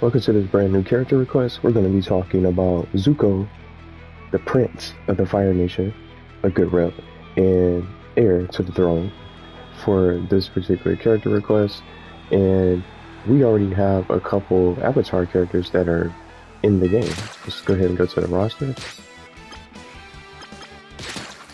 Welcome to this brand new character request. We're going to be talking about Zuko, the Prince of the Fire Nation, a good rep, and heir to the throne for this particular character request. And we already have a couple avatar characters that are in the game. Let's go ahead and go to the roster.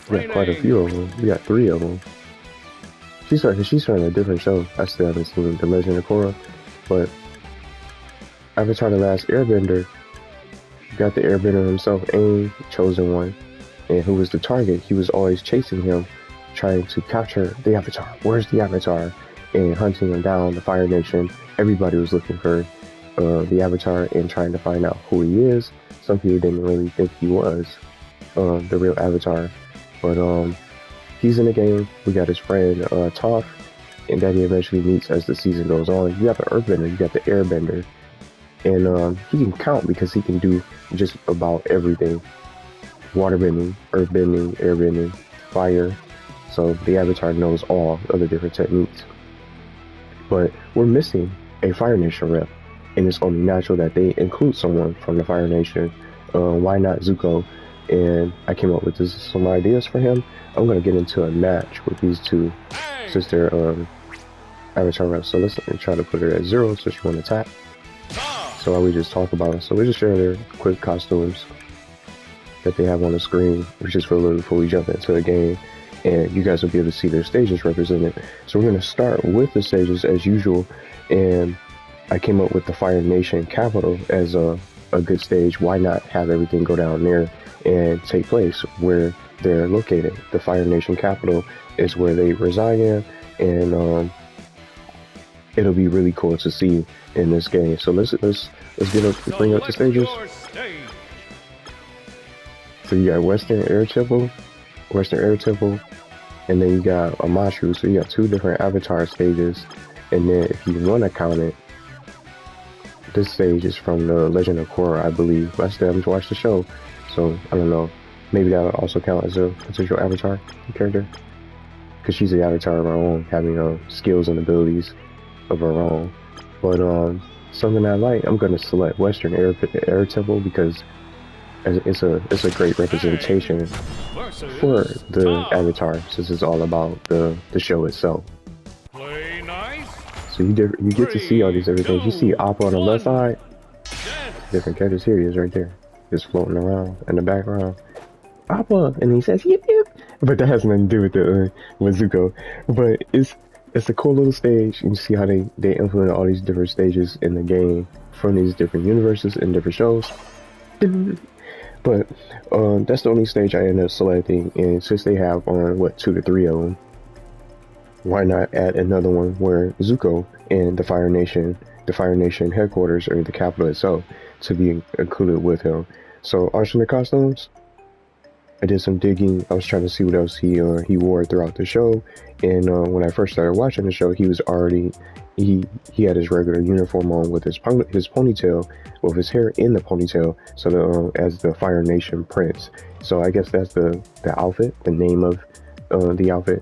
We got quite a few of them. We got 3 of them. She's from a different show. I still haven't seen The Legend of Korra, but Avatar: The Last Airbender got the Airbender himself, Aang, chosen one, and who was the target. He was always chasing him, trying to capture the Avatar. Where's the Avatar? And hunting him down, the Fire Nation. Everybody was looking for the Avatar and trying to find out who he is. Some people didn't really think he was the real Avatar, but he's in the game. We got his friend Toph, and that he eventually meets as the season goes on. You got the Earthbender, you got the Airbender. And he can count because he can do just about everything. Waterbending, earthbending, airbending, fire. So the Avatar knows all of the different techniques. But we're missing a Fire Nation rep. And it's only natural that they include someone from the Fire Nation. Why not Zuko? And I came up with some ideas for him. I'm going to get into a match with these two since they're Avatar reps. So let's try to put her at 0 so she won't attack. So while we just talk about it, so we just share their quick costumes that they have on the screen, which is for a little before we jump into the game, and you guys will be able to see their stages represented. So we're going to start with the stages as usual, and I came up with the Fire Nation capital as a good stage. Why not have everything go down there and take place where they're located? The Fire Nation capital is where they reside in, and it'll be really cool to see in this game. So let's bring up the stages. So you got Western Air Temple, and then you got Amashu. So you got 2 different Avatar stages, and then if you want to count it, this stage is from the Legend of Korra, I believe. I still haven't watched the show, so I don't know. Maybe that'll also count as a potential Avatar character, because she's the Avatar of her own, having skills and abilities of her own. But something I like, I'm gonna select Western Air Temple because it's a great representation for the Avatar, since it's all about the show itself. So you get to see all these different things. You see Appa on the left side, different characters. Here he is right there, just floating around in the background. Appa, and he says yip yip, but that has nothing to do with Zuko. But it's a cool little stage. You can see how they implement all these different stages in the game from these different universes and different shows. But that's the only stage I ended up selecting, and since they have 2 to 3 of them, why not add another one where Zuko and the Fire Nation headquarters, or the capital itself, to be included with him. So alternate costumes, I did some digging. I was trying to see what else he wore throughout the show, and when I first started watching the show, he was already he had his regular uniform on with his ponytail, with his hair in the ponytail, so as the Fire Nation Prince. So I guess that's the outfit, the name of the outfit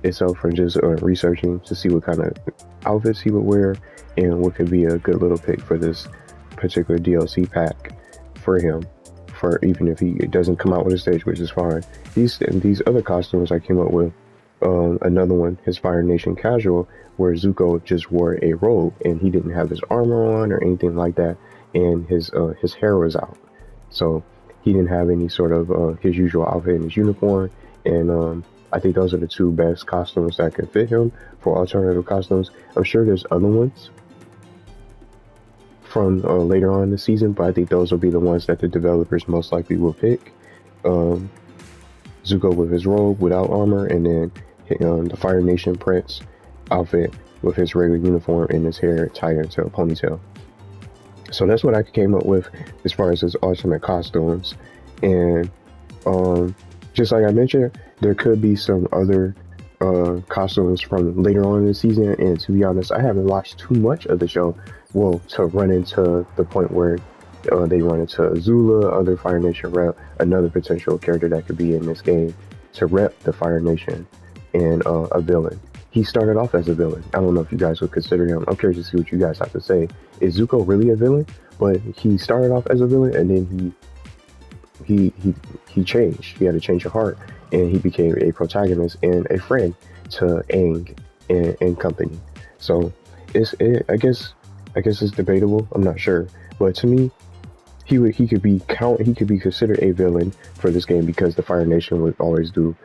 itself, from just researching to see what kind of outfits he would wear and what could be a good little pick for this particular DLC pack for him. For even if he doesn't come out with a stage, which is fine. These other costumes I came up with, another one, his Fire Nation casual, where Zuko just wore a robe and he didn't have his armor on or anything like that, and his hair was out, so he didn't have any sort of his usual outfit in his uniform. And I think those are the 2 best costumes that could fit him for alternative costumes. I'm sure there's other ones from later on in the season, but I think those will be the ones that the developers most likely will pick. Zuko with his robe without armor, and then the Fire Nation Prince outfit with his regular uniform and his hair tied into a ponytail. So that's what I came up with as far as his alternate costumes. And just like I mentioned, there could be some other costumes from later on in the season, and to be honest, I haven't watched too much of the show, well, to run into the point where they run into Azula, other Fire Nation rep, another potential character that could be in this game to rep the Fire Nation, and a villain. he started off as a villain. I don't know if you guys would consider him. I'm curious to see what you guys have to say. Is Zuko really a villain? But he started off as a villain, and then he changed. He had a change of heart, and he became a protagonist and a friend to Aang and company. So I guess it's debatable. I'm not sure, but to me, he could be considered a villain for this game because the Fire Nation would always do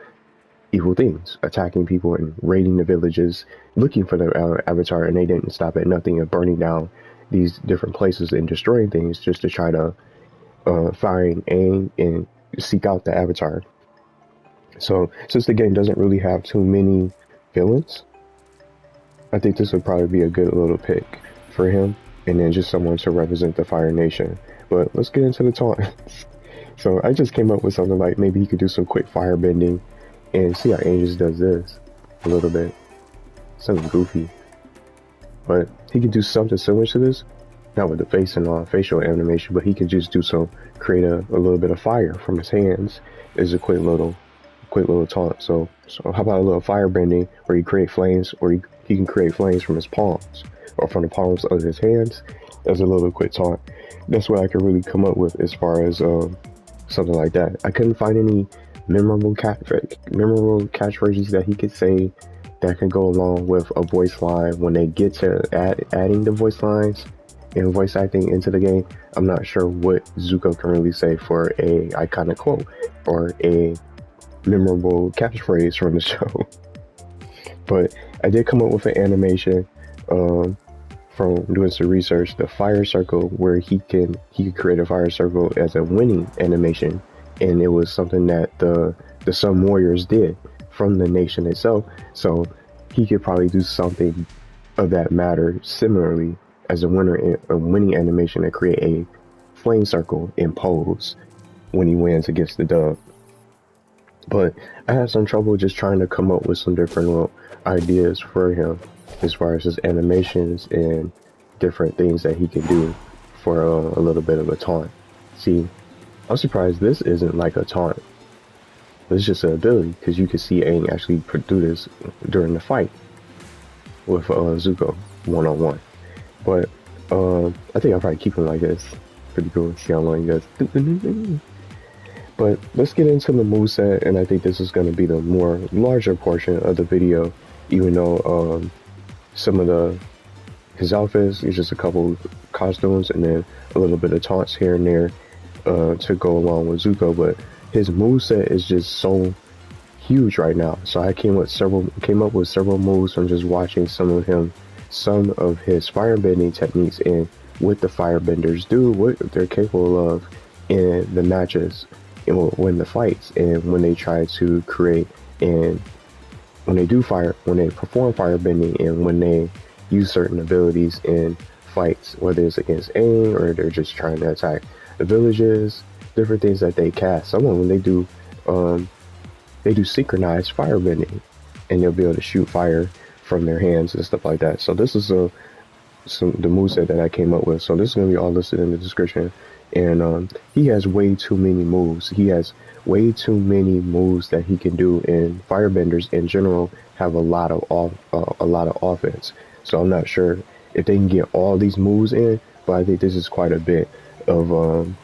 evil things, attacking people and raiding the villages, looking for the Avatar, and they didn't stop at nothing of burning down these different places and destroying things just to try to find Aang and seek out the Avatar. So since the game doesn't really have too many villains, I think this would probably be a good little pick for him, and then just someone to represent the Fire Nation. But let's get into the taunts. So I just came up with something like maybe he could do some quick fire bending, and see how Aang just does this a little bit. Something goofy. But he could do something similar to this. Not with the face and facial animation, but he could just do so, create a little bit of fire from his hands as a quick little taunt. So how about a little fire bending where he create flames, or he can create flames from his palms or from the palms of his hands as a little quick taunt. That's what I could really come up with as far as something like that. I couldn't find any memorable catchphrases that he could say that can go along with a voice line when they get to adding the voice lines and voice acting into the game. I'm not sure what Zuko can really say for a iconic quote or a memorable catchphrase from the show. But I did come up with an animation from doing some research, the fire circle, where he could create a fire circle as a winning animation, and it was something that the Sun Warriors did from the nation itself. So he could probably do something of that matter similarly as a winning animation to create a flame circle in pose when he wins against the dub. But I had some trouble just trying to come up with some different little ideas for him as far as his animations and different things that he can do for a little bit of a taunt. See, I'm surprised this isn't like a taunt. It's just an ability, because you can see Aang actually do this during the fight with Zuko one-on-one. But I think I'll probably keep him like this. Pretty cool. See how long he goes. But let's get into the moveset, and I think this is going to be the more larger portion of the video, even though some of his outfits is just a couple costumes and then a little bit of taunts here and there to go along with Zuko. But his moveset is just so huge right now. So I came up with several moves from just watching some of his firebending techniques and what the firebenders do, what they're capable of in the matches and when the fights, and when they try to create, and when they perform firebending, and when they use certain abilities in fights, whether it's against Aang or they're just trying to attack the villages, different things that they cast. Some of them they do synchronized firebending, and they'll be able to shoot fire from their hands and stuff like that. So this is the moveset that I came up with. So this is going to be all listed in the description. And he has way too many moves. He has way too many moves that he can do, and firebenders in general have a lot of offense. So I'm not sure if they can get all these moves in, but I think this is quite a bit of an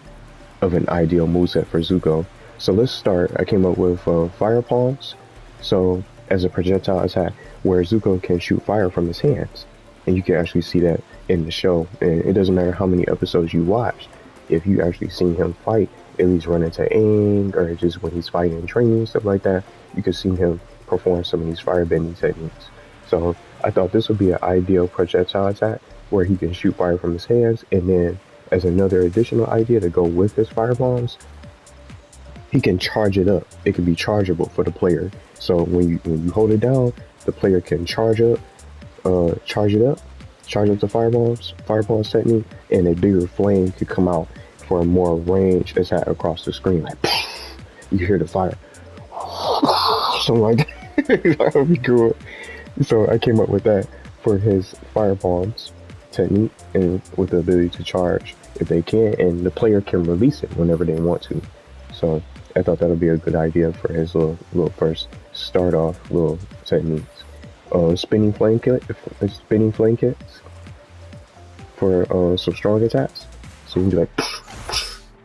ideal moveset for Zuko. So let's start. I came up with fire palms. So as a projectile attack, where Zuko can shoot fire from his hands, and you can actually see that in the show. And it doesn't matter how many episodes you watch. If you actually seen him fight, at least run into Aang, or just when he's fighting in training and stuff like that, you can see him perform some of these firebending techniques. So I thought this would be an ideal projectile attack where he can shoot fire from his hands, and then as another additional idea to go with his fire bombs, he can charge it up. It can be chargeable for the player. So when you hold it down, the player can charge up the fireballs technique, and a bigger flame could come out for a more range attack across the screen. Like, you hear the fire. Something like that. That would be cool. So I came up with that for his fire bombs technique, and with the ability to charge if they can, and the player can release it whenever they want to. So I thought that would be a good idea for his little first start off little techniques. spinning flame kits for some strong attacks. So you can do like,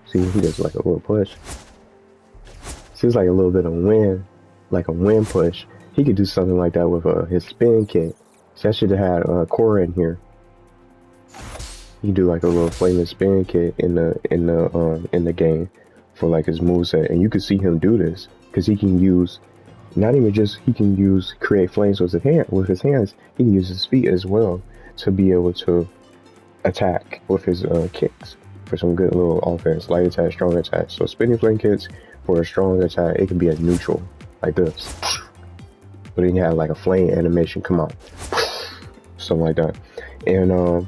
see, he does like a little push. Seems like a little bit of wind, like a wind push. He could do something like that with his spin kit. So that should have had Korra in here. You do like a little flaming spin kit in the game for like his moveset, and you can see him do this because he can use not even just he can use create flames with his hands. He can use his feet as well to be able to attack with his kicks for some good little offense, light attack, strong attack. So spinning flame kits for a strong attack, it can be a neutral like this, but then you have like a flame animation come out, something like that. And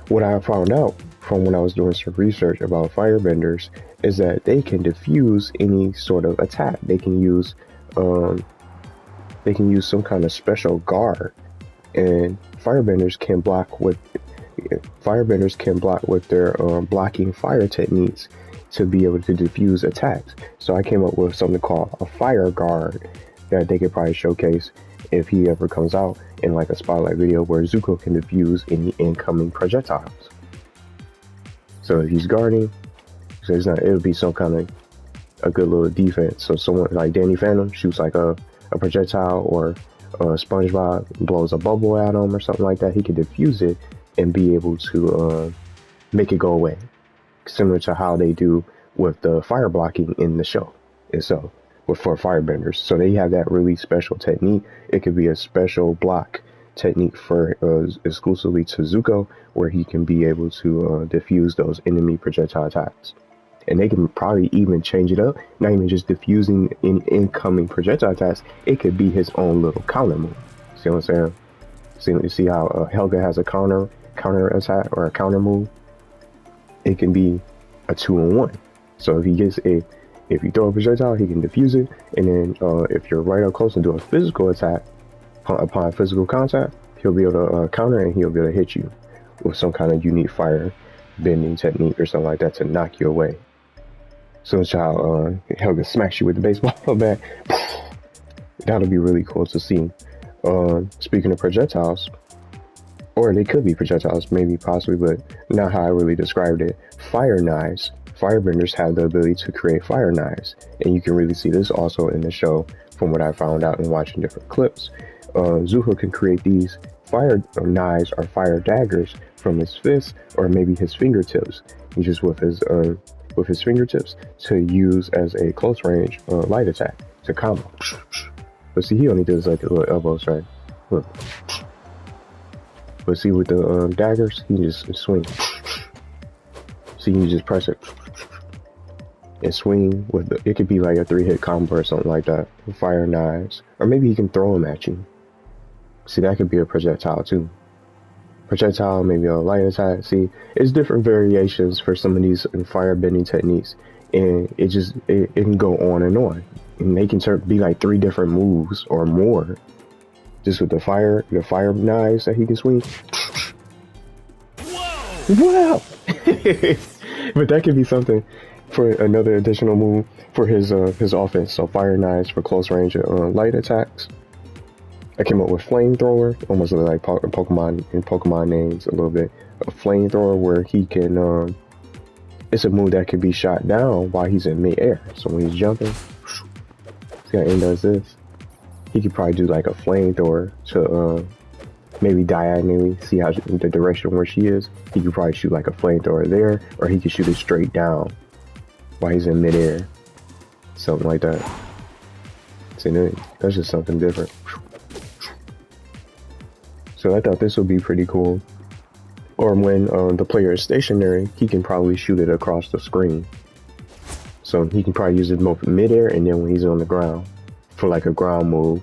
what I found out from when I was doing some research about firebenders is that they can defuse any sort of attack. They can use some kind of special guard, and firebenders can block with their blocking fire techniques to be able to defuse attacks. So I came up with something called a fire guard that they could probably showcase if he ever comes out in like a spotlight video where Zuko can defuse any incoming projectiles. So if he's guarding, so it'll be some kind of a good little defense. So someone like Danny Phantom shoots like a projectile, or SpongeBob blows a bubble at him or something like that, he can defuse it and be able to make it go away, similar to how they do with the fire blocking in the show itself for firebenders. So they have that really special technique. It could be a special block technique for exclusively to Zuko, where he can be able to diffuse those enemy projectile attacks. And they can probably even change it up, not even just diffusing in incoming projectile attacks. It could be his own little counter move. See what I'm saying? See how Helga has a counter attack or a counter move? It can be a 2-in-1. So if you throw a projectile, he can diffuse it, and then if you're right up close and do a physical attack, upon physical contact, he'll be able to counter, and he'll be able to hit you with some kind of unique fire bending technique or something like that to knock you away. So it's how Helga smacks you with the baseball bat. That'll be really cool to see. Speaking of projectiles, or they could be projectiles, maybe, possibly, but not how I really described it. Fire knives. Firebenders have the ability to create fire knives, and you can really see this also in the show from what I found out in watching different clips. Zuko can create these fire knives or fire daggers from his fists or maybe his fingertips. He's just with his fingertips to use as a close range light attack to combo. But see, he only does like a little elbow strike. Look. But see, with the daggers, he just swing. See, you just press it and swing with it could be like a 3-hit combo or something like that with fire knives, or maybe he can throw them at you. See, that could be a projectile too. Projectile, maybe a light attack. See, it's different variations for some of these fire bending techniques, and it can go on, and they can be like 3 different moves or more, just with the fire knives that he can swing. Wow! But that could be something for another additional move for his offense. So fire knives for close range light attacks. I came up with Flamethrower, almost like Pokemon names a little bit. A Flamethrower where he can, it's a move that can be shot down while he's in mid-air. So when he's jumping, see how Aang does this? He could probably do like a Flamethrower to maybe diagonally, see how the direction where she is. He could probably shoot like a Flamethrower there, or he could shoot it straight down while he's in mid-air. Something like that. See, that's just something different. So I thought this would be pretty cool. Or when the player is stationary, he can probably shoot it across the screen. So he can probably use it both mid-air and then when he's on the ground for like a ground move.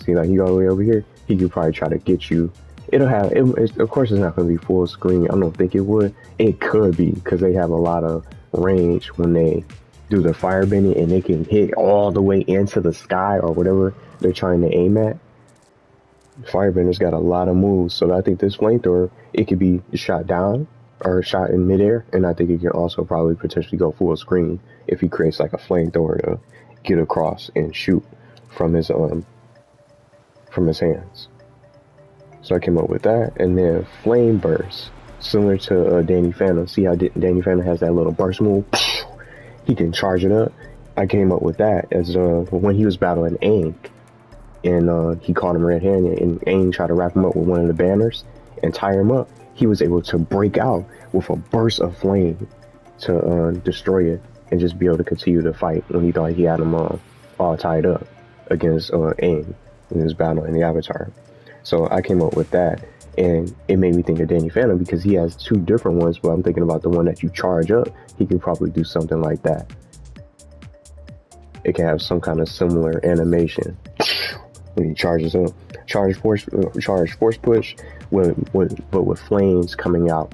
See, like you all the way over here, he could probably try to get you. It'll have, of course it's not going to be full screen. I don't think it would. It could be because they have a lot of range when they do the fire bending, and they can hit all the way into the sky or whatever they're trying to aim at. Firebender's got a lot of moves, so I think this Flamethrower, it could be shot down or shot in midair, and I think it can also probably potentially go full screen if he creates like a Flamethrower to get across and shoot from his hands. So I came up with that, and then Flame Burst, similar to Danny Phantom. See how Danny Phantom has that little burst move? He can charge it up. I came up with that as when he was battling Aang, and he caught him red-handed, and Aang tried to wrap him up with one of the banners and tie him up. He was able to break out with a burst of flame to destroy it and just be able to continue to fight when he thought he had him all tied up against Aang in his battle in the Avatar. So I came up with that, and it made me think of Danny Phantom because he has two different ones, but I'm thinking about the one that you charge up. He can probably do something like that. It can have some kind of similar animation when he charges up. Charge force push, but with flames coming out,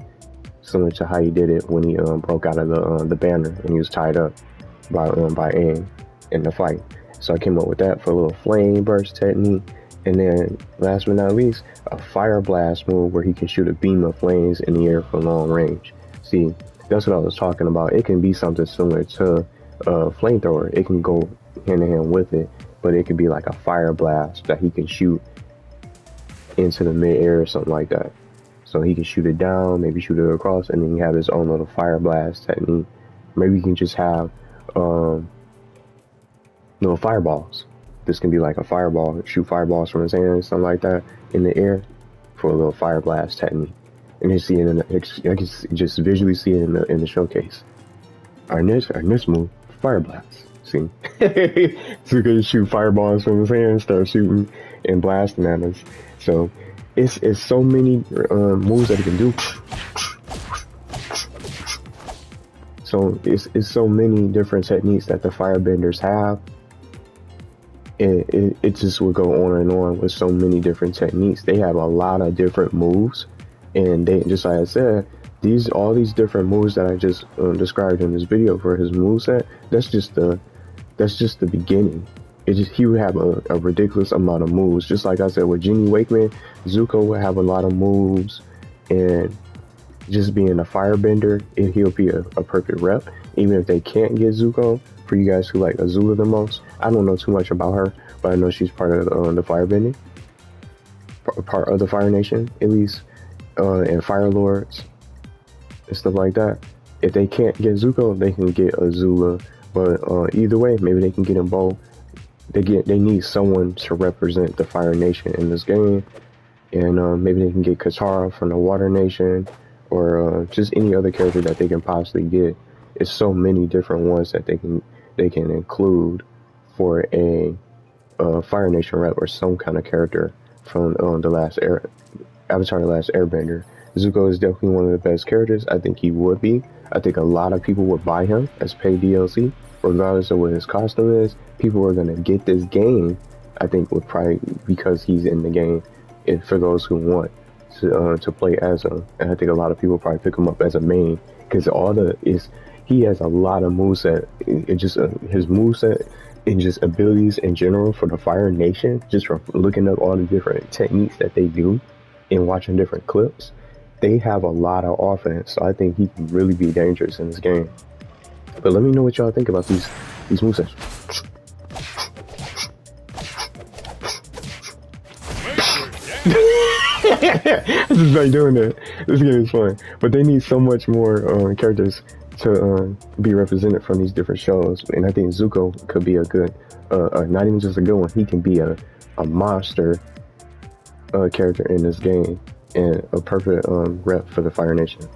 similar to how he did it when he broke out of the banner and he was tied up by Aang in the fight. So I came up with that for a little flame burst technique. And then, last but not least, a fire blast move where he can shoot a beam of flames in the air for long range. See, that's what I was talking about. It can be something similar to Flamethrower. It can go hand in hand with it, but it could be like a fire blast that he can shoot into the mid-air or something like that. So he can shoot it down, maybe shoot it across, and then he have his own little fire blast technique. Maybe you can just have little fireballs. This can be like a fireball, shoot fireballs from his hand, something like that, in the air for a little fire blast technique. And you see it I can just visually see it in the showcase. Our next move, fire blast. See, so you can shoot fireballs from his hand, start shooting and blasting at us. So it's so many moves that he can do. So it's so many different techniques that the firebenders have. It just would go on and on with so many different techniques. They have a lot of different moves, and they, just like I said, all these different moves that I just described in this video for his moveset, that's just the beginning. He would have a ridiculous amount of moves. Just like I said with Genie Wakeman, Zuko would have a lot of moves, and just being a firebender, he'll be a perfect rep. Even if they can't get Zuko, for you guys who like Azula the most, I don't know too much about her, but I know she's part of the firebending, part of the Fire Nation at least, and Fire Lords and stuff like that. If they can't get Zuko, they can get Azula. But either way, maybe they can get them both. They need someone to represent the Fire Nation in this game, and maybe they can get Katara from the Water Nation, or just any other character that they can possibly get. It's so many different ones that they can include for a Fire Nation rep or some kind of character from Avatar: The Last Airbender. Zuko is definitely one of the best characters. I think he would be. I think a lot of people would buy him as paid DLC, regardless of what his costume is. People are gonna get this game, I think, would probably because he's in the game. And for those who want to play as him, and I think a lot of people probably pick him up as a main because he has a lot of moveset. His moveset and just abilities in general for the Fire Nation, just from looking up all the different techniques that they do and watching different clips, they have a lot of offense. So I think he can really be dangerous in this game. But let me know what y'all think about these movesets. I just like doing that. This game is fun, but they need so much more characters to be represented from these different shows, and I think Zuko could be a good, not even just a good one. He can be a monster character in this game and a perfect rep for the Fire Nation.